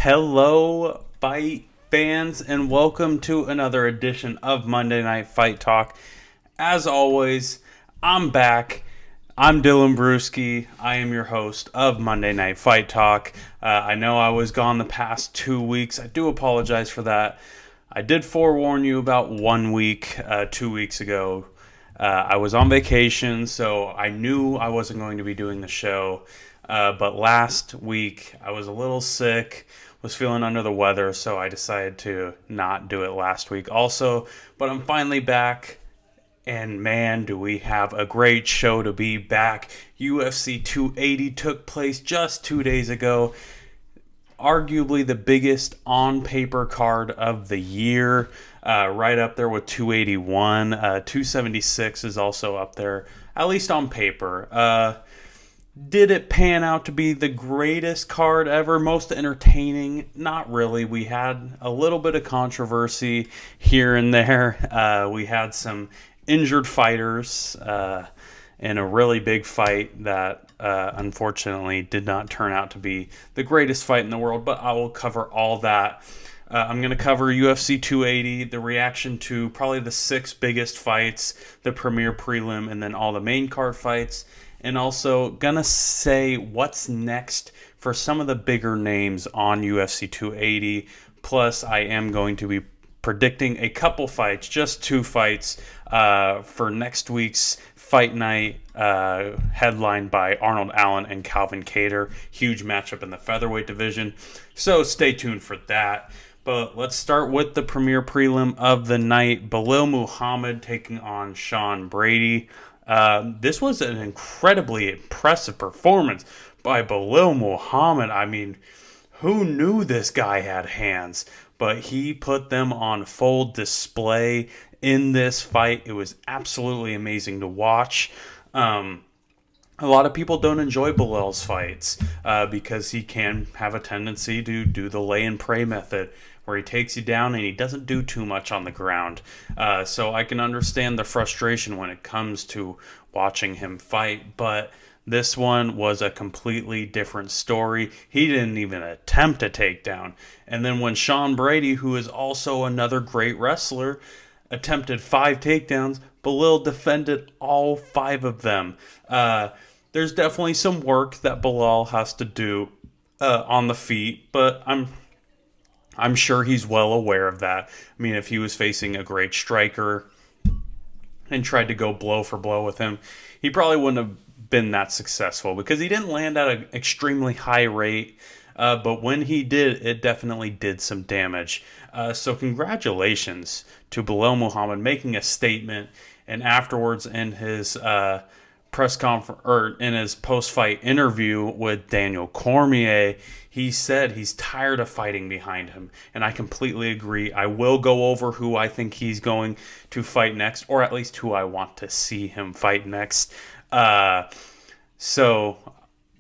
Hello, fight fans, and welcome to another edition of Monday Night Fight Talk. As always, I'm back. I'm Dylan Brewski. I am your host of Monday Night Fight Talk. I know I was gone the past 2 weeks. I do apologize for that. I did forewarn you about 1 week, 2 weeks ago. I was on vacation, so I knew I wasn't going to be doing the show. But last week, I was a little sick, was feeling under the weather, so I decided to not do it last week also. But I'm finally back, and man, do we have a great show to be back. UFC 280 took place just 2 days ago. Arguably the biggest on-paper card of the year, right up there with 281. 276 is also up there, at least on paper. Did it pan out to be the greatest card ever? Most entertaining? Not really. We had a little bit of controversy here and there. We had some injured fighters in a really big fight that unfortunately did not turn out to be the greatest fight in the world, but I will cover all that. I'm going to cover UFC 280, the reaction to probably the 6 biggest fights, the premier prelim, and then all the main card fights. And also going to say what's next for some of the bigger names on UFC 280. Plus, I am going to be predicting a couple fights, just 2 fights, for next week's Fight Night, headlined by Arnold Allen and Calvin Kattar. Huge matchup in the featherweight division. So stay tuned for that. But let's start with the premier prelim of the night. Belal Muhammad taking on Sean Brady. This was an incredibly impressive performance by Belal Muhammad. I mean, who knew this guy had hands? But he put them on full display in this fight. It was absolutely amazing to watch. A lot of people don't enjoy Belal's fights because he can have a tendency to do the lay and pray method, where he takes you down and he doesn't do too much on the ground. So I can understand the frustration when it comes to watching him fight, but this one was a completely different story. He didn't even attempt a takedown. And then when Sean Brady, who is also another great wrestler, attempted 5 takedowns, Belal defended all 5 of them. There's definitely some work that Belal has to do on the feet, but I'm sure he's well aware of that. I mean, if he was facing a great striker and tried to go blow for blow with him, he probably wouldn't have been that successful because he didn't land at an extremely high rate. But when he did, it definitely did some damage. So congratulations to Belal Muhammad making a statement, and afterwards in his press conference or in his post-fight interview with Daniel Cormier, he said he's tired of fighting behind him, and I completely agree. I will go over who I think he's going to fight next, or at least who I want to see him fight next. So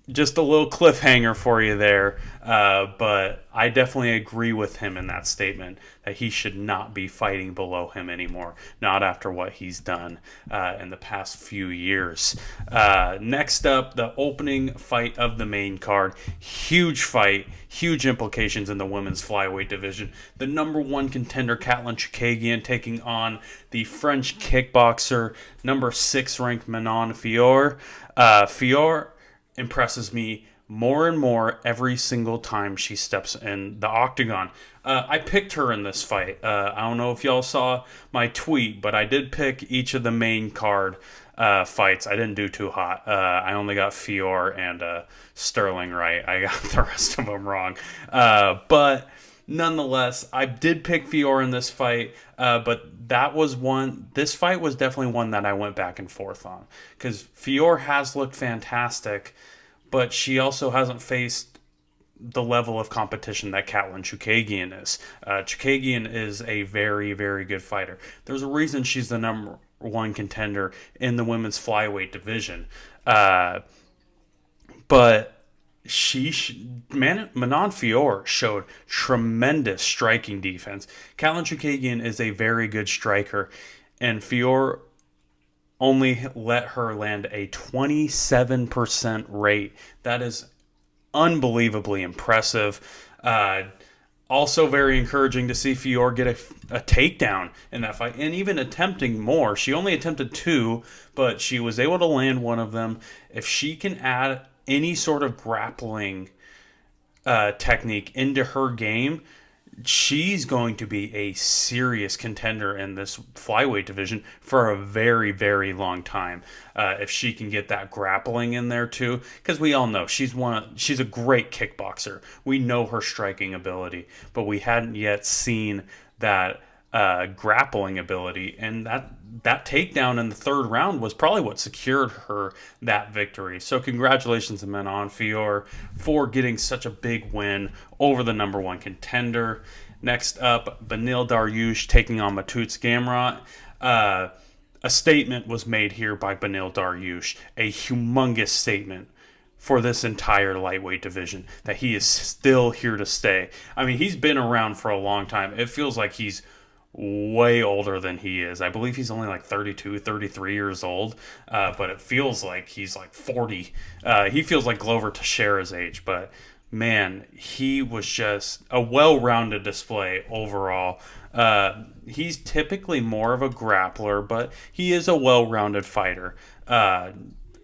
just a little cliffhanger for you there, but I definitely agree with him in that statement that he should not be fighting below him anymore, not after what he's done in the past few years. Next up, the opening fight of the main card. Huge fight, huge implications in the women's flyweight division. The number 1 contender, Katlyn Chookagian, taking on the French kickboxer, number 6 ranked Manon Fiorot. Fiorot impresses me more and more every single time she steps in the octagon. I picked her in this fight. I don't know if y'all saw my tweet, but I did pick each of the main card fights. I didn't do too hot. I only got Fiorot and Sterling right. I got the rest of them wrong. But nonetheless, I did pick Fiorot in this fight, but this fight was definitely one that I went back and forth on, because Fiorot has looked fantastic, but she also hasn't faced the level of competition that Katlyn Chookagian is. Chookagian is a very, very good fighter. There's a reason she's the number 1 contender in the women's flyweight division. But Manon Fiorot showed tremendous striking defense. Katlyn Chookagian is a very good striker, and Fiorot only let her land a 27% rate. That is unbelievably impressive. Also very encouraging to see Fior get a takedown in that fight, and even attempting more. She only attempted 2, but she was able to land one of them. If she can add any sort of grappling technique into her game, she's going to be a serious contender in this flyweight division for a very, very long time. If she can get that grappling in there too, because we all know she's a great kickboxer. We know her striking ability, but we hadn't yet seen that grappling ability, and that takedown in the third round was probably what secured her that victory. So congratulations to Manon Fior for getting such a big win over the number 1 contender. Next up, Beneil Dariush taking on Mateusz Gamrot. A statement was made here by Beneil Dariush, a humongous statement for this entire lightweight division, that he is still here to stay. I mean, he's been around for a long time. It feels like he's way older than he is. I believe he's only like 32, 33 years old, but it feels like he's like 40. He feels like Glover Teixeira's age, but man, he was just a well-rounded display overall. He's typically more of a grappler, but he is a well-rounded fighter.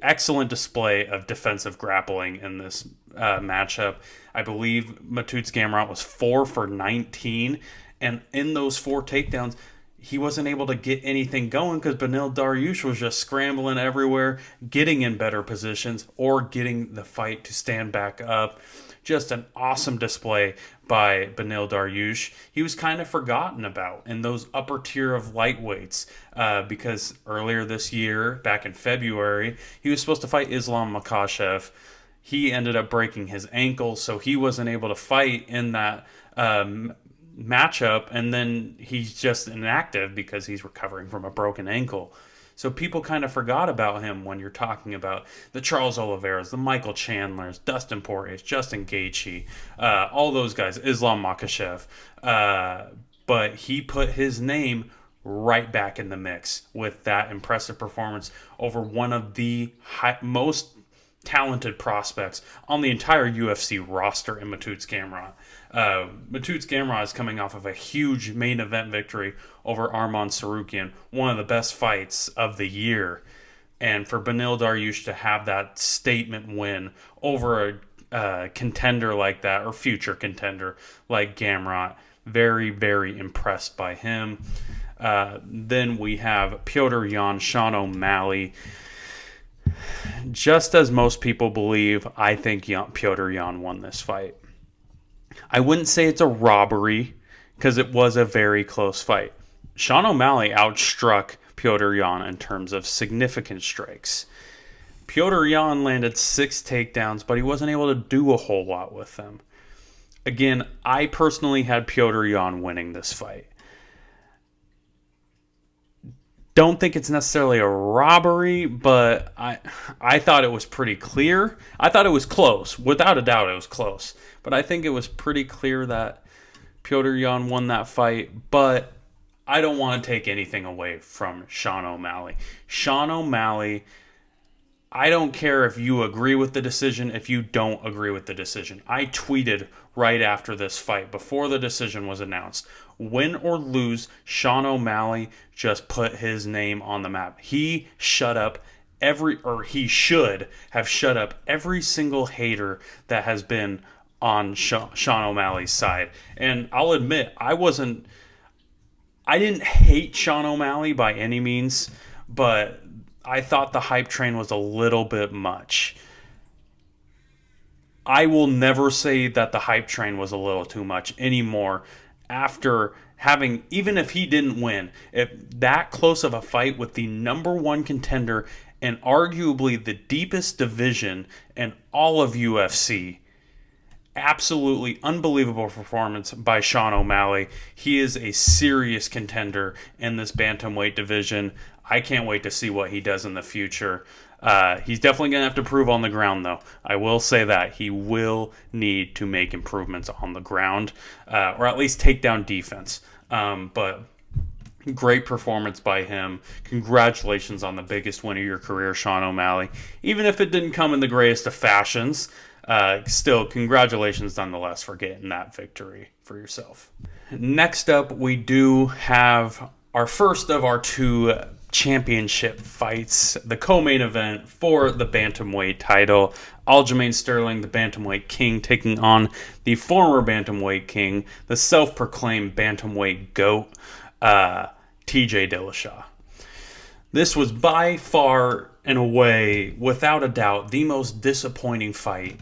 Excellent display of defensive grappling in this matchup. I believe Mateusz Gamrot was 4 for 19, and in those 4 takedowns, he wasn't able to get anything going because Beneil Dariush was just scrambling everywhere, getting in better positions, or getting the fight to stand back up. Just an awesome display by Beneil Dariush. He was kind of forgotten about in those upper tier of lightweights because earlier this year, back in February, he was supposed to fight Islam Makhachev. He ended up breaking his ankle, so he wasn't able to fight in that matchup, and then he's just inactive because he's recovering from a broken ankle. So people kind of forgot about him when you're talking about the Charles Oliveira's, the Michael Chandlers, Dustin Poirier, Justin Gaethje, all those guys, Islam Makhachev. But he put his name right back in the mix with that impressive performance over one of the most talented prospects on the entire UFC roster in Mateusz Gamrot. Mateusz Gamrot is coming off of a huge main event victory over Arman Tsarukyan, one of the best fights of the year. And for Beneil Dariush to have that statement win over a contender like that, or future contender like Gamrot, very, very impressed by him. Then we have Petr Yan, Sean O'Malley. Just as most people believe, I think Petr Yan won this fight. I wouldn't say it's a robbery because it was a very close fight. Sean O'Malley outstruck Petr Yan in terms of significant strikes. Petr Yan landed 6 takedowns, but he wasn't able to do a whole lot with them. Again, I personally had Petr Yan winning this fight. Don't think it's necessarily a robbery, but I thought it was pretty clear. I thought it was close. Without a doubt, it was close. But I think it was pretty clear that Petr Yan won that fight. But I don't want to take anything away from Sean O'Malley. Sean O'Malley, I don't care if you agree with the decision, if you don't agree with the decision. I tweeted right after this fight, before the decision was announced, win or lose, Sean O'Malley just put his name on the map. He shut up he should have shut up every single hater that has been on Sean O'Malley's side. And I'll admit, I didn't hate Sean O'Malley by any means, but I thought the hype train was a little bit much. I will never say that the hype train was a little too much anymore after having, even if he didn't win, if that close of a fight with the number 1 contender and arguably the deepest division in all of UFC. Absolutely unbelievable performance by Sean O'Malley. He is a serious contender in this bantamweight division. I can't wait to see what he does in the future. He's definitely going to have to prove on the ground, though. I will say that. He will need to make improvements on the ground, or at least take down defense. But great performance by him. Congratulations on the biggest win of your career, Sean O'Malley. Even if it didn't come in the greatest of fashions, Still, congratulations nonetheless for getting that victory for yourself. Next up, we do have our first of our two championship fights, the co-main event for the bantamweight title. Aljamain Sterling, the bantamweight king, taking on the former bantamweight king, the self-proclaimed bantamweight GOAT, TJ Dillashaw. This was by far and away, without a doubt, the most disappointing fight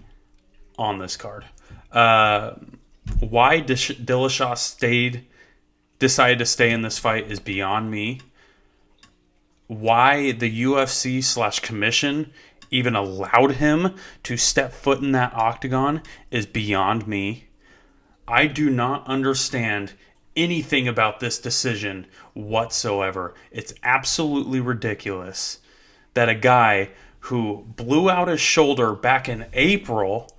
on this card. Why Dillashaw decided to stay in this fight is beyond me. Why the UFC / commission even allowed him to step foot in that octagon is beyond me. I do not understand anything about this decision whatsoever. It's absolutely ridiculous that a guy who blew out his shoulder back in April,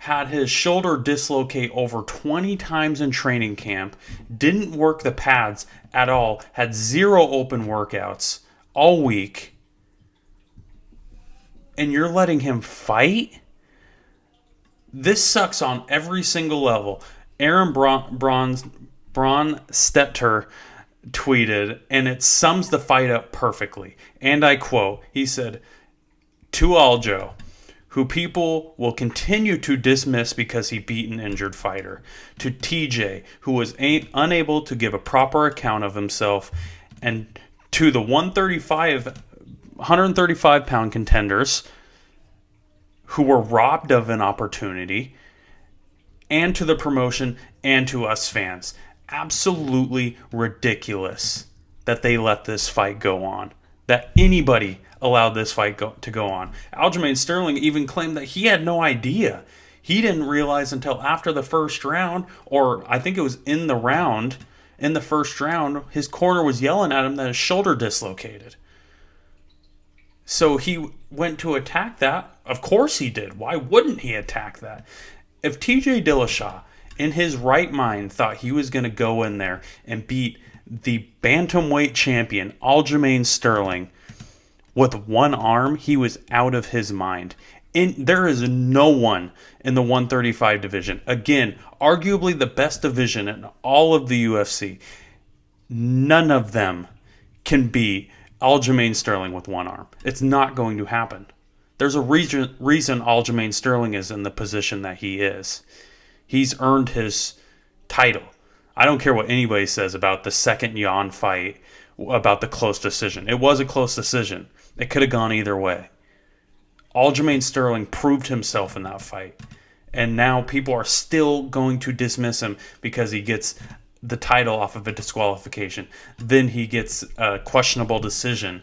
had his shoulder dislocate over 20 times in training camp, didn't work the pads at all, had 0 open workouts all week, and you're letting him fight? This sucks on every single level. Aaron Braun Stetter tweeted, and it sums the fight up perfectly. And I quote, he said, "To Aljo, who people will continue to dismiss because he beat an injured fighter. To TJ, who was unable to give a proper account of himself. And to the 135-pound contenders who were robbed of an opportunity. And to the promotion and to us fans. Absolutely ridiculous that they let this fight go on. That anybody allowed this fight to go on. Aljamain Sterling even claimed that he had no idea. He didn't realize until after the first round, or I think it was in the first round, his corner was yelling at him that his shoulder dislocated. So he went to attack that. Of course he did. Why wouldn't he attack that? If TJ Dillashaw, in his right mind, thought he was going to go in there and beat the bantamweight champion, Aljamain Sterling, with one arm, he was out of his mind. There is no one in the 135 division, again, arguably the best division in all of the UFC, none of them can beat Aljamain Sterling with one arm. It's not going to happen. There's a reason Aljamain Sterling is in the position that he is. He's earned his title. I don't care what anybody says about the second Yan fight, about the close decision. It was a close decision. It could have gone either way. Aljamain Sterling proved himself in that fight. And now people are still going to dismiss him because he gets the title off of a disqualification. Then he gets a questionable decision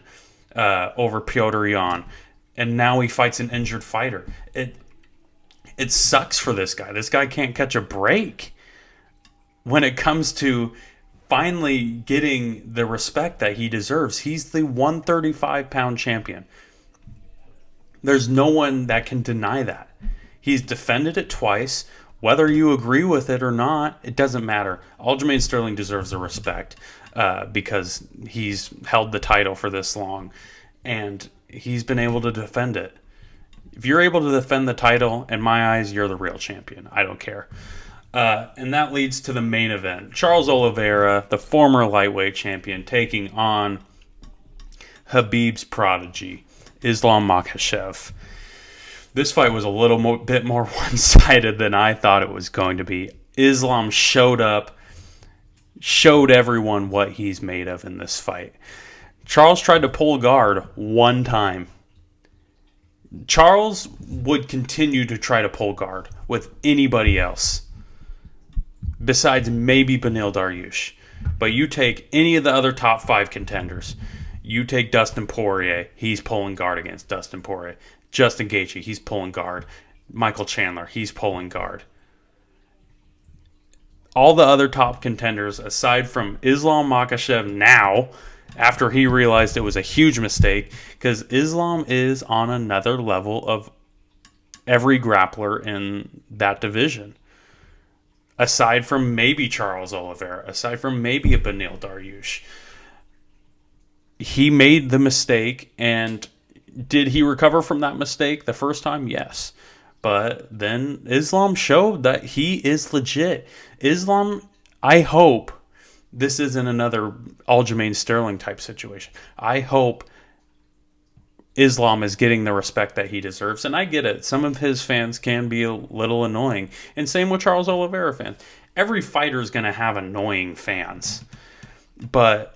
over Petr Yan. And now he fights an injured fighter. It sucks for this guy. This guy can't catch a break when it comes to finally getting the respect that he deserves. He's the 135-pound champion. There's no one that can deny that. He's defended it twice. Whether you agree with it or not, it doesn't matter. Aljamain Sterling deserves the respect because he's held the title for this long, and he's been able to defend it. If you're able to defend the title, in my eyes, you're the real champion. I don't care. And that leads to the main event. Charles Oliveira, the former lightweight champion, taking on Khabib's prodigy, Islam Makhachev. This fight was a little bit more one-sided than I thought it was going to be. Islam showed up, showed everyone what he's made of in this fight. Charles tried to pull guard one time. Charles would continue to try to pull guard with anybody else besides maybe Beneil Dariush. But you take any of the other top 5 contenders. You take Dustin Poirier, he's pulling guard against Dustin Poirier. Justin Gaethje, he's pulling guard. Michael Chandler, he's pulling guard. All the other top contenders, aside from Islam Makhachev now, after he realized it was a huge mistake, because Islam is on another level of every grappler in that division. Aside from maybe Charles Oliveira, aside from maybe a Beneil Dariush. He made the mistake, and did he recover from that mistake the first time? Yes. But then Islam showed that he is legit. Islam, I hope this isn't another Aljamain Sterling type situation. I hope Islam is getting the respect that he deserves. And I get it. Some of his fans can be a little annoying. And same with Charles Oliveira fans. Every fighter is going to have annoying fans. But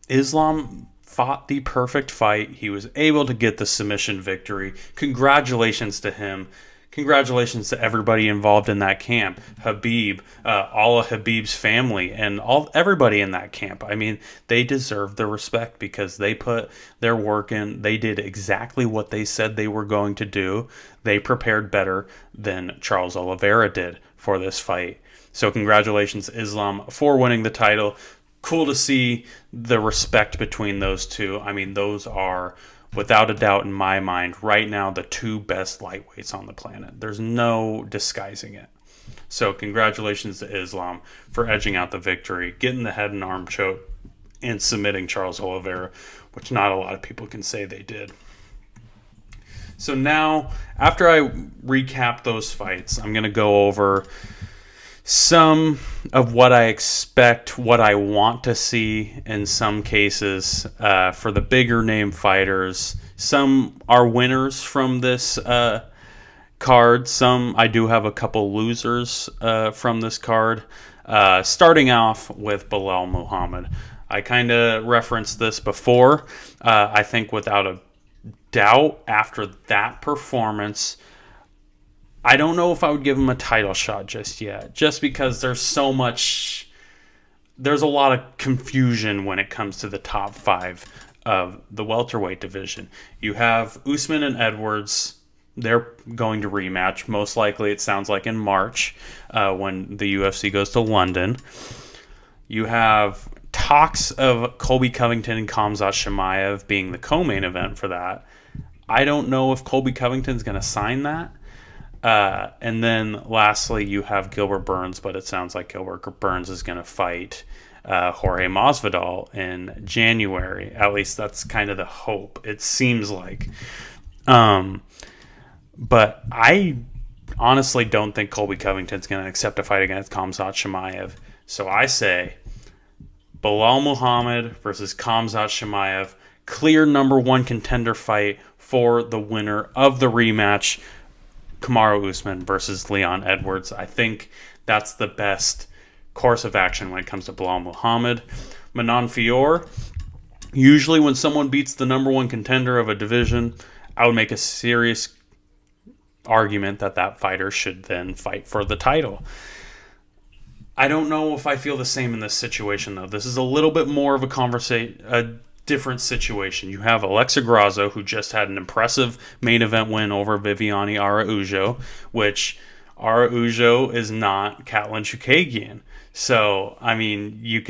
Islam fought the perfect fight. He was able to get the submission victory. Congratulations to him. Congratulations to everybody involved in that camp. Habib, all of Habib's family, and everybody in that camp. I mean, they deserve the respect because they put their work in. They did exactly what they said they were going to do. They prepared better than Charles Oliveira did for this fight. So congratulations, Islam, for winning the title. Cool to see the respect between those two. I mean, those are, without a doubt in my mind, right now the two best lightweights on the planet. There's no disguising it. So congratulations to Islam for edging out the victory, getting the head and arm choke, and submitting Charles Oliveira, which not a lot of people can say they did. So now, after I recap those fights, I'm going to go over some of what I expect, what I want to see in some cases for the bigger name fighters. Some are winners from this card. Some, I do have a couple losers from this card. Starting off with Belal Muhammad. I kind of referenced this before. I think without a doubt, after that performance, I don't know if I would give him a title shot just yet, just because there's a lot of confusion when it comes to the top five of the welterweight division. You have Usman and Edwards. They're going to rematch. Most likely, it sounds like in March when the UFC goes to London. You have talks of Colby Covington and Khamzat Chimaev being the co-main event for that. I don't know if Colby Covington's going to sign that. And then lastly, you have Gilbert Burns, but it sounds like Gilbert Burns is going to fight Jorge Masvidal in January. At least that's kind of the hope, it seems like. But I honestly don't think Colby Covington's going to accept a fight against Khamzat Chimaev. So I say Belal Muhammad versus Khamzat Chimaev, clear number one contender fight for the winner of the rematch. Kamaru Usman versus Leon Edwards. I think that's the best course of action when it comes to Belal Muhammad. Manon Fior, usually when someone beats the number one contender of a division, I would make a serious argument that fighter should then fight for the title. I don't know if I feel the same in this situation, though. This is a little bit more of a different situation. You have Alexa Grasso, who just had an impressive main event win over Viviane Araújo, which Araújo is not Katlyn Chookagian. So, I mean,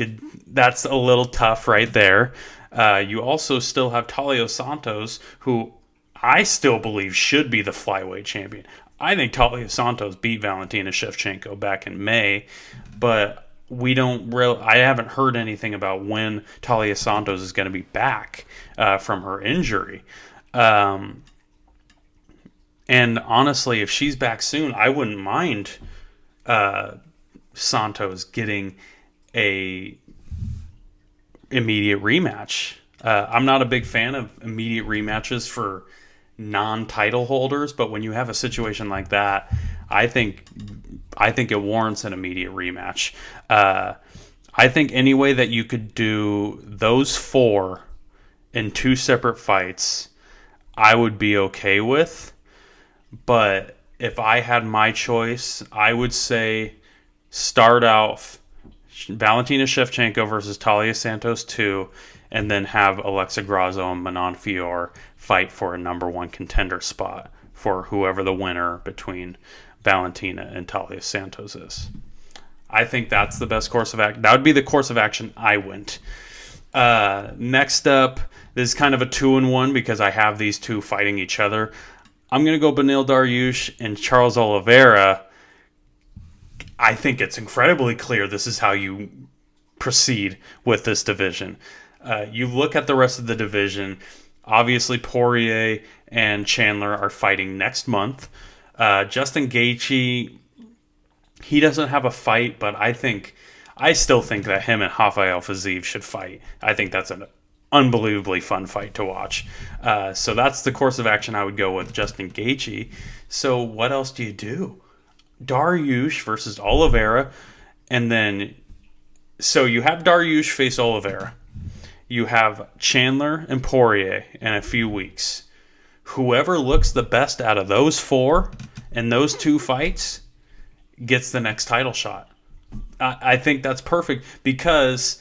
that's a little tough right there. You also still have Talia Santos, who I still believe should be the flyweight champion. I think Talia Santos beat Valentina Shevchenko back in May, but I haven't heard anything about when Talia Santos is going to be back from her injury. And honestly, if she's back soon, I wouldn't mind Santos getting a immediate rematch. I'm not a big fan of immediate rematches for non-title holders, but when you have a situation like that, I think it warrants an immediate rematch. I think any way that you could do those four in two separate fights, I would be okay with. But if I had my choice, I would say start out Valentina Shevchenko versus Talia Santos 2, and then have Alexa Grasso and Manon Fior fight for a number one contender spot for whoever the winner between Valentina and Talia Santos is. I think that's the best course of action. That would be the course of action I went. Next up, this is kind of a 2-in-1 because I have these two fighting each other. I'm going to go Beneil Dariush and Charles Oliveira. I think it's incredibly clear this is how you proceed with this division. You look at the rest of the division. Obviously, Poirier and Chandler are fighting next month. Justin Gaethje, he doesn't have a fight, but I still think that him and Rafael Fiziev should fight. I think that's an unbelievably fun fight to watch. So that's the course of action I would go with Justin Gaethje. So what else do you do? Dariush versus Oliveira, and then so you have Dariush face Oliveira. You have Chandler and Poirier in a few weeks. Whoever looks the best out of those four in those two fights gets the next title shot. I think that's perfect because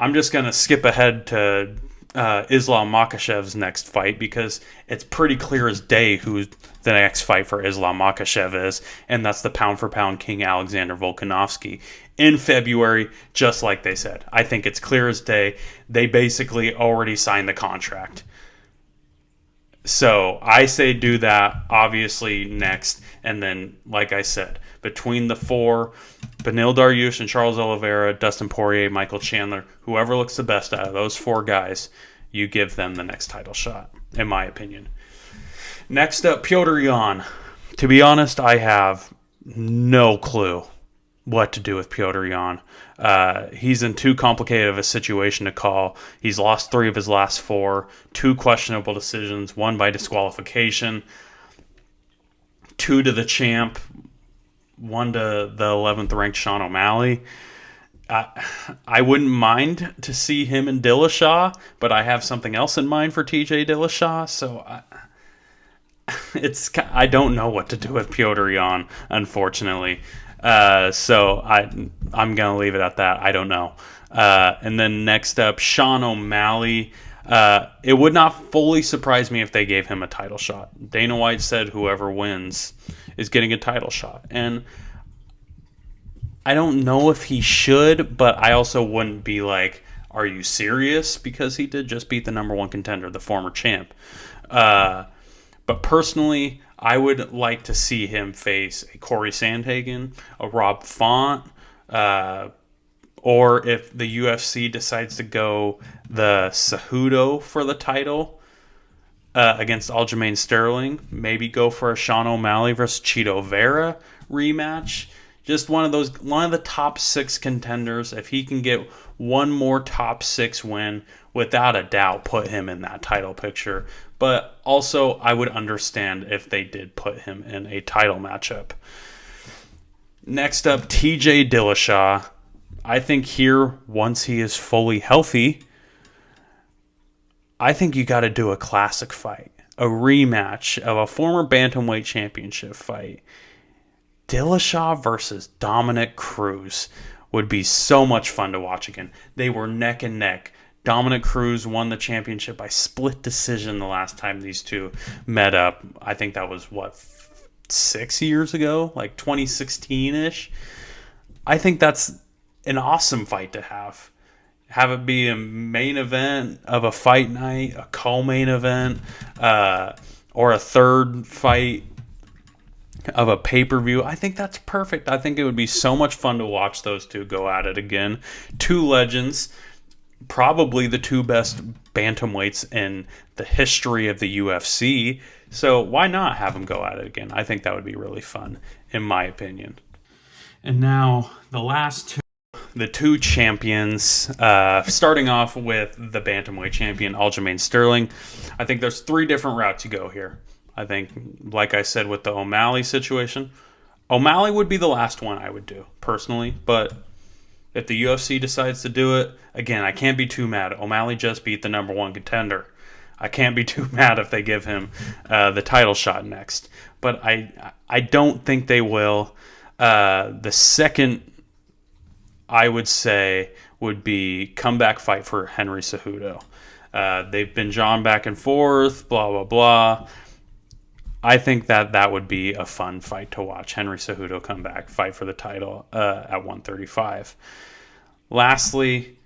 I'm just going to skip ahead to Islam Makhachev's next fight because it's pretty clear as day who the next fight for Islam Makhachev is, and that's the pound-for-pound king Alexander Volkanovski in February, just like they said. I think it's clear as day. They basically already signed the contract. So I say do that, obviously, next. And then, like I said, between the four, Beneil Dariush and Charles Oliveira, Dustin Poirier, Michael Chandler, whoever looks the best out of those four guys, you give them the next title shot, in my opinion. Next up, Petr Yan. To be honest, I have no clue what to do with Petr Yan. He's in too complicated of a situation to call. He's lost 3 of his last 4, 2 questionable decisions, 1 by disqualification, 2 to the champ, 1 to the 11th ranked Sean O'Malley. I wouldn't mind to see him in Dillashaw, but I have something else in mind for TJ Dillashaw, so I don't know what to do with Petr Yan, unfortunately. So I'm gonna leave it at that. I don't know. And then next up, Sean O'Malley. It would not fully surprise me if they gave him a title shot. Dana White said whoever wins is getting a title shot, and I don't know if he should, but I also wouldn't be like, are you serious? Because he did just beat the number 1 contender, the former champ. But personally, I would like to see him face a Corey Sandhagen, a Rob Font, or if the UFC decides to go the Cejudo for the title against Aljamain Sterling, maybe go for a Sean O'Malley versus Chito Vera rematch. Just one of the top 6 contenders. If he can get one more top 6 win, without a doubt, put him in that title picture. But also, I would understand if they did put him in a title matchup. Next up, TJ Dillashaw. I think here, once he is fully healthy, I think you got to do a classic fight, a rematch of a former bantamweight championship fight. Dillashaw versus Dominic Cruz would be so much fun to watch again. They were neck and neck. Dominic Cruz won the championship by split decision the last time these two met up. I think that was, 6 years ago? Like 2016-ish? I think that's an awesome fight to have. Have it be a main event of a fight night, a co-main event, or a third fight of a pay-per-view. I think that's perfect. I think it would be so much fun to watch those two go at it again. 2 legends, probably the 2 best bantamweights in the history of the UFC. So why not have them go at it again? I think that would be really fun, in my opinion. And now the two champions, starting off with the bantamweight champion, Aljamain Sterling. I think there's 3 different routes you go here. I think, like I said with the O'Malley situation, O'Malley would be the last one I would do, personally. But if the UFC decides to do it, again, I can't be too mad. O'Malley just beat the number 1 contender. I can't be too mad if they give him the title shot next. But I don't think they will. The second, I would say, would be comeback fight for Henry Cejudo. They've been drawn back and forth, blah, blah, blah. I think that would be a fun fight to watch. Henry Cejudo come back, fight for the title at 135. Lastly,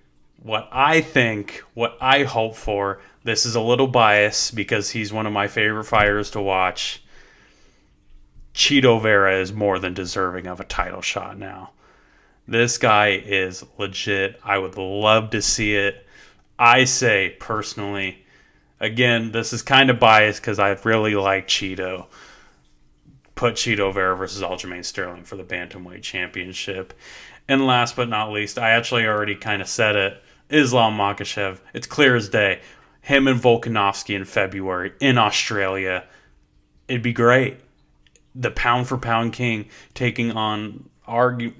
what I hope for, this is a little biased because he's one of my favorite fighters to watch. Chito Vera is more than deserving of a title shot now. This guy is legit. I would love to see it. I say, personally, Again, this is kind of biased because I really like Cheeto. Put Cheeto Vera versus Aljamain Sterling for the Bantamweight Championship. And last but not least, I actually already kind of said it, Islam Makhachev. It's clear as day. Him and Volkanovski in February in Australia. It'd be great. The pound-for-pound king taking on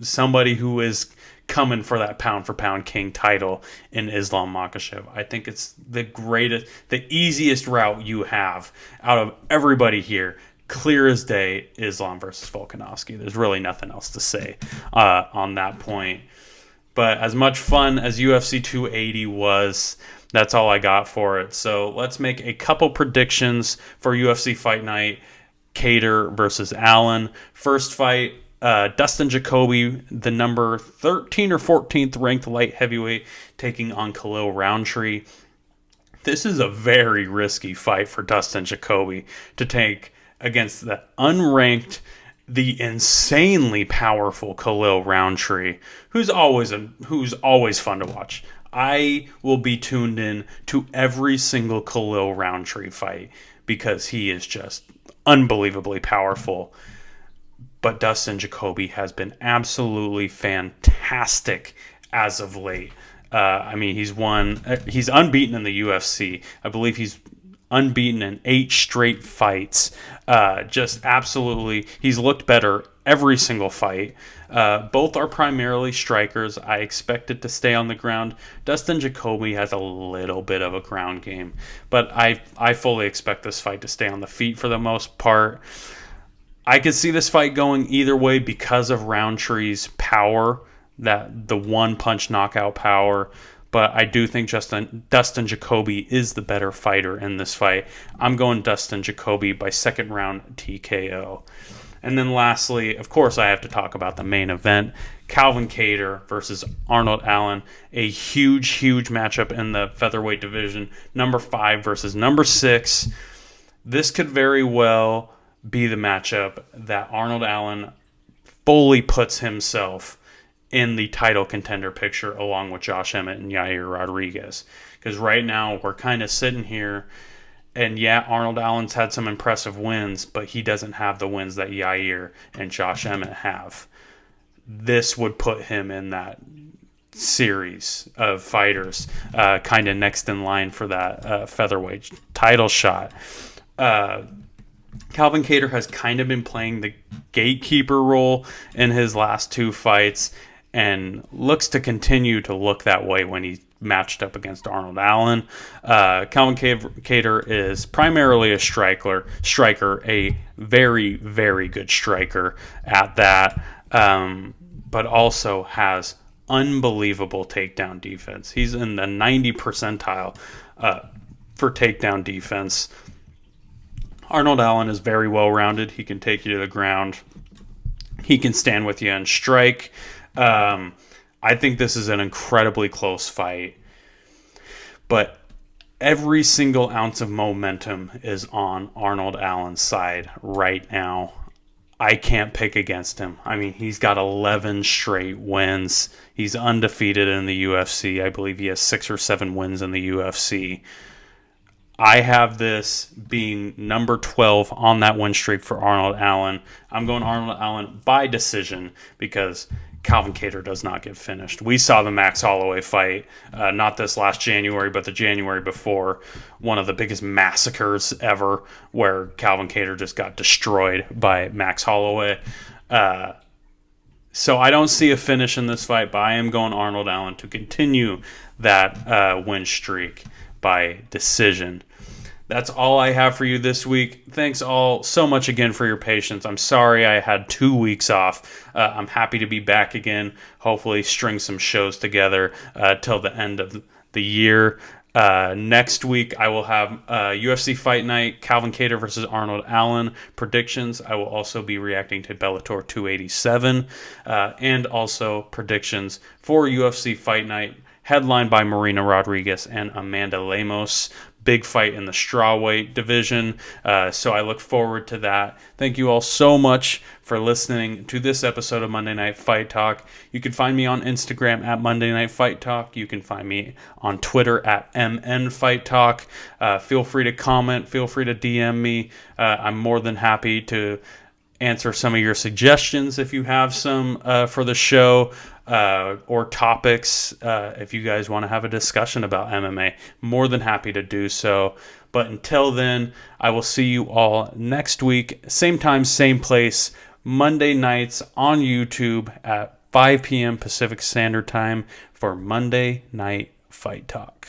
somebody who is coming for that pound-for-pound king title in Islam Makhachev. I think it's the easiest route you have out of everybody here. Clear as day, Islam versus Volkanovski. There's really nothing else to say on that point. But as much fun as UFC 280 was, that's all I got for it. So let's make a couple predictions for UFC Fight Night. Kattar versus Allen. First fight, Dustin Jacoby, the number 13 or 14th ranked light heavyweight, taking on Khalil Roundtree. This is a very risky fight for Dustin Jacoby to take against the unranked, the insanely powerful Khalil Roundtree, who's always fun to watch. I will be tuned in to every single Khalil Roundtree fight because he is just unbelievably powerful. But Dustin Jacoby has been absolutely fantastic as of late. He's unbeaten in the UFC. I believe he's unbeaten in 8 straight fights. Just absolutely, he's looked better every single fight. Both are primarily strikers. I expect it to stay on the ground. Dustin Jacoby has a little bit of a ground game, but I fully expect this fight to stay on the feet for the most part. I could see this fight going either way because of Roundtree's power, that the one-punch knockout power. But I do think Dustin Jacoby is the better fighter in this fight. I'm going Dustin Jacoby by second round TKO. And then lastly, of course, I have to talk about the main event. Calvin Kattar versus Arnold Allen. A huge, huge matchup in the featherweight division. Number 5 versus number 6. This could very well be the matchup that Arnold Allen fully puts himself in the title contender picture along with Josh Emmett and Yair Rodriguez. Because right now we're kind of sitting here, and yeah, Arnold Allen's had some impressive wins, but he doesn't have the wins that Yair and Josh Emmett have. This would put him in that series of fighters, kind of next in line for that featherweight title shot. Calvin Kattar has kind of been playing the gatekeeper role in his last 2 fights, and looks to continue to look that way when he matched up against Arnold Allen. Calvin Kattar is primarily a striker, a very, very good striker at that, but also has unbelievable takedown defense. He's in the 90 percentile for takedown defense. Arnold Allen is very well-rounded. He can take you to the ground. He can stand with you and strike. I think this is an incredibly close fight. But every single ounce of momentum is on Arnold Allen's side right now. I can't pick against him. I mean, he's got 11 straight wins. He's undefeated in the UFC. I believe he has 6 or 7 wins in the UFC. I have this being number 12 on that win streak for Arnold Allen. I'm going Arnold Allen by decision because Calvin Kattar does not get finished. We saw the Max Holloway fight, not this last January, but the January before, one of the biggest massacres ever, where Calvin Kattar just got destroyed by Max Holloway. So I don't see a finish in this fight, but I am going Arnold Allen to continue that win streak by decision. That's all I have for you this week. Thanks all so much again for your patience. I'm sorry I had 2 weeks off. I'm happy to be back again. Hopefully string some shows together till the end of the year. Next week I will have UFC Fight Night, Calvin Kattar versus Arnold Allen predictions. I will also be reacting to Bellator 287 and also predictions for UFC Fight Night, headlined by Marina Rodriguez and Amanda Lemos. big fight in the strawweight division. So I look forward to that. Thank you all so much for listening to this episode of Monday Night Fight Talk. You can find me on Instagram at Monday Night Fight Talk. You can find me on Twitter at MN Fight Talk. Feel free to comment. Feel free to DM me. I'm more than happy to answer some of your suggestions if you have some for the show, or topics. If you guys want to have a discussion about MMA, more than happy to do so. But until then, I will see you all next week, same time, same place, Monday nights on YouTube at 5 p.m. Pacific Standard Time for Monday Night Fight Talk.